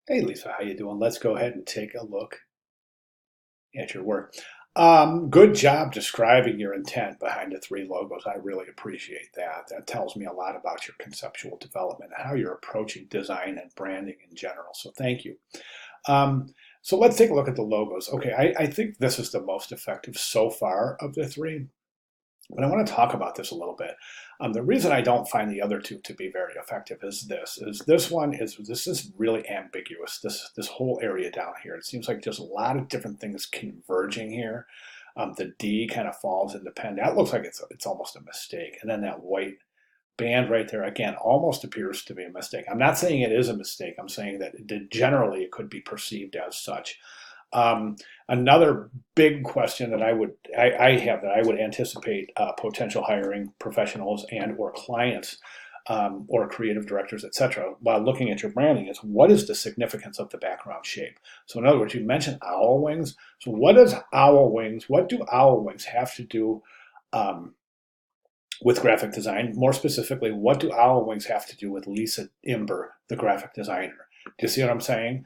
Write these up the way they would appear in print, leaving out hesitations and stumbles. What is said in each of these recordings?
Hey Lisa, how you doing? Let's go ahead and take a look at your work. Good job describing your intent behind the three logos. I really appreciate that. That tells me a lot about your conceptual development and how you're approaching design and branding in general. So thank you. Um, so let's take a look at the logos. Okay, I think this is the most effective so far of the three. But I want to talk about this a little bit. The reason I don't find the other two to be very effective is this is really ambiguous. This whole area down here. It seems like there's a lot of different things converging here. The D kind of falls into pen. That looks like it's almost a mistake. And then that white band right there again almost appears to be a mistake. I'm not saying it is a mistake. I'm saying that generally it could be perceived as such. Another big question that I have that I would anticipate potential hiring professionals and or clients or creative directors, etc., while looking at your branding is what is the significance of the background shape? So in other words, you mentioned owl wings. So what do owl wings have to do um, with graphic design? More specifically, what do owl wings have to do with Lisa Imber, the graphic designer? Do you see what I'm saying?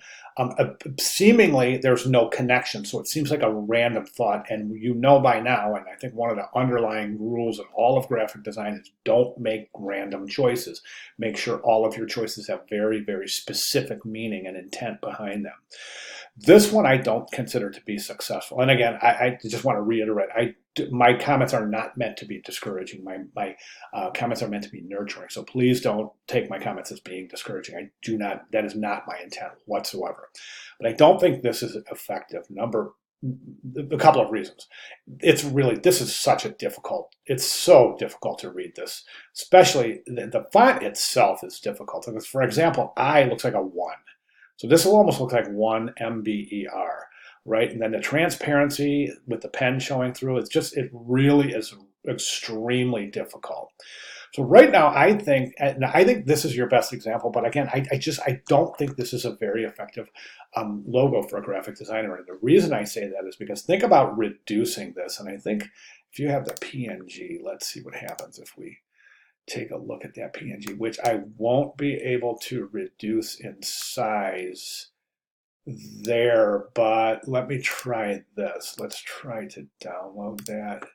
Seemingly, there's no connection, so it seems like a random thought. And you know by now, and I think one of the underlying rules of all of graphic design is don't make random choices. Make sure all of your choices have very, very specific meaning and intent behind them. This one I don't consider to be successful. And again, I just want to reiterate, my comments are not meant to be discouraging. My comments are meant to be nurturing. So please don't take my comments as being discouraging. I do not. That is not my intent whatsoever. But I don't think this is effective. A couple of reasons. This is such a difficult. It's so difficult to read this, especially the font itself is difficult. Because for example, I looks like a one. So this will almost look like one MBER, right? And then the transparency with the pen showing through, it really is extremely difficult. So right now, I think this is your best example, but again, I don't think this is a very effective logo for a graphic designer. And the reason I say that is because think about reducing this. And I think if you have the PNG, let's see what happens if we take a look at that PNG, which I won't be able to reduce in size there, but let me try this. Let's try to download that.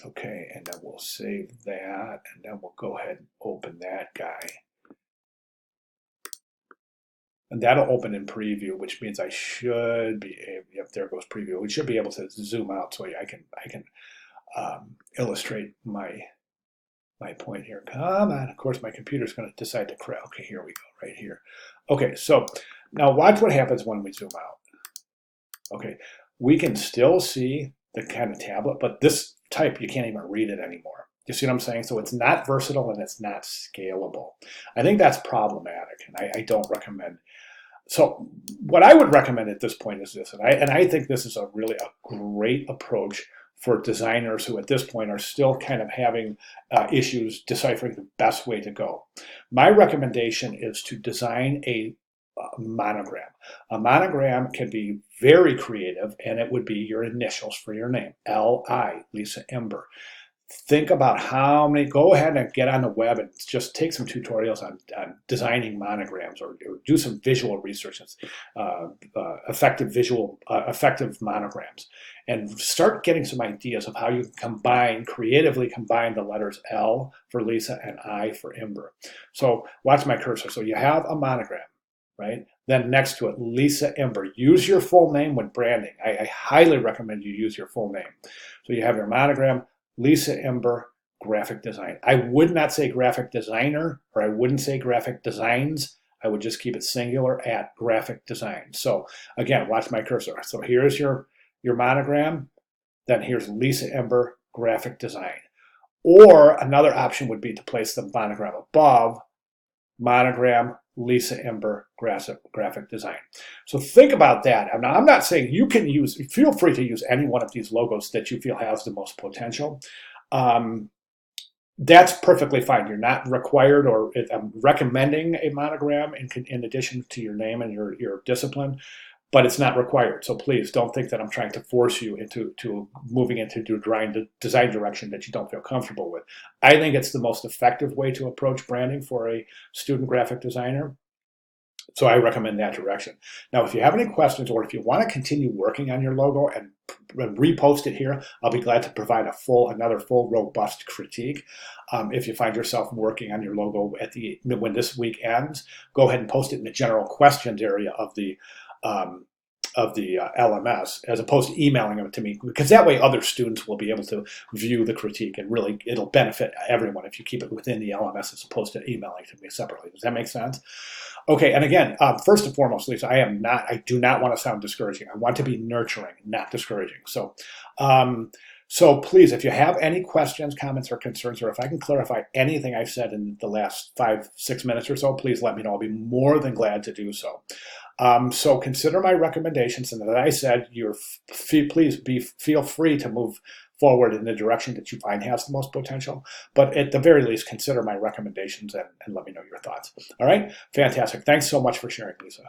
Okay, and then we'll save that, and then we'll go ahead and open that guy. And that'll open in preview, which means I should be able, yep, there goes preview. We should be able to zoom out so I can illustrate my point here. Come on. Of course, my computer's going to decide to crash. Okay, here we go, right here. Okay, so now watch what happens when we zoom out. Okay, we can still see the kind of tablet, but this type, you can't even read it anymore. You see what I'm saying? So it's not versatile and it's not scalable. I think that's problematic, and I don't recommend. So what I would recommend at this point is this, and I think this is a great approach for designers who at this point are still kind of having issues deciphering the best way to go. My recommendation is to design a monogram. A monogram can be very creative, and it would be your initials for your name, L.I., Lisa Imber. Think about go ahead and get on the web and just take some tutorials on designing monograms or do some visual research, effective monograms, and start getting some ideas of how you can creatively combine the letters L for Lisa and I for Imber. So watch my cursor. So you have a monogram, right? Then next to it, Lisa Imber. Use your full name when branding. I highly recommend you use your full name. So you have your monogram, Lisa Imber, graphic design. I would not say graphic designer, or I wouldn't say graphic designs. I would just keep it singular at graphic design. So again, watch my cursor. So here's your monogram. Then here's Lisa Imber, graphic design. Or another option would be to place the monogram above, monogram, Lisa Imber, graphic design. So think about that. I'm not saying feel free to use any one of these logos that you feel has the most potential. That's perfectly fine. You're not required, or I'm recommending a monogram in addition to your name and your discipline. but it's not required. So please don't think that I'm trying to force you into moving into design direction that you don't feel comfortable with. I think it's the most effective way to approach branding for a student graphic designer. So I recommend that direction. Now, if you have any questions or if you want to continue working on your logo and repost it here, I'll be glad to provide another full, robust critique. If you find yourself working on your logo when this week ends, go ahead and post it in the general questions area of the LMS, as opposed to emailing them to me, because that way other students will be able to view the critique, and really it'll benefit everyone if you keep it within the LMS as opposed to emailing to me separately. Does that make sense? Okay, and again, first and foremost, Lisa, I do not want to sound discouraging. I want to be nurturing, not discouraging. So please, if you have any questions, comments, or concerns, or if I can clarify anything I've said in the last 5-6 minutes or so, please let me know. I'll be more than glad to do so. So consider my recommendations, and as I said, please feel free to move forward in the direction that you find has the most potential. But at the very least, consider my recommendations and let me know your thoughts. All right? Fantastic. Thanks so much for sharing, Lisa.